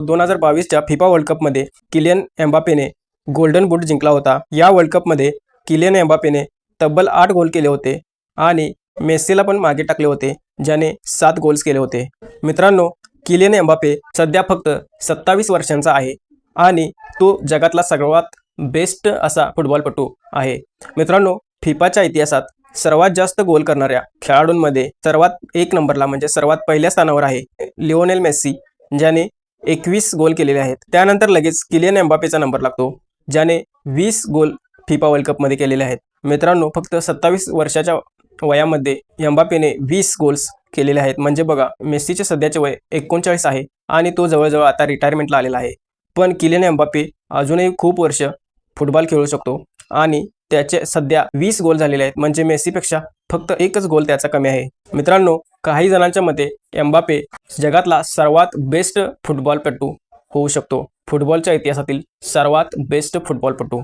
2022च्या FIFA world कपमध्ये Kylian एम्बापेने golden बूट जिंकला होता। या वर्ल्ड कपमध्ये किलियन एम्बापेने तब्बल 8 गोल केले होते आणि मेस्सीला पण मागे टाकले होते, ज्याने 7 गोल्स केले होते। मित्रांनो, किलियन एम्बापे सध्या फक्त 27 वर्षांचा आहे आणि तो जगातला सर्वात बेस्ट असा फुटबॉलपटू आहे। मित्रांनो, फिफाच्या इतिहासात सर्वात जास्त गोल करणाऱ्या खेळाडूंमध्ये सर्वात एक नंबरला म्हणजे सर्वात पहिल्या स्थानावर आहे लिओनेल मेस्सी, ज्याने 21 गोल केलेले आहेत। त्यानंतर लगेच किलियन एम्बापेचा नंबर लागतो, ज्याने 20 गोल फिफा वर्ल्ड कपमध्ये केलेले आहेत। मित्रांनो, फक्त 27 वर्षाच्या वयामध्ये एम्बापेने 20 गोल्स केलेले आहेत। म्हणजे बघा, मेस्सीचे सध्याचे वय 39 आहे आणि तो जवळजवळ आता रिटायरमेंटला आलेला आहे। पण किलियन एम्बापे अजूनही खूप वर्ष फुटबॉल खेळू शकतो आणि त्याचे सध्या 20 गोल झालेले आहेत, म्हणजे मेस्सीपेक्षा फक्त एकच गोल त्याचा कमी आहे। मित्रांनो, काही जणांच्या मते एम्बापे जगातला सर्वात बेस्ट फुटबॉलपटू होऊ शकतो, फुटबॉलच्या इतिहासातील सर्वात बेस्ट फुटबॉलपटू।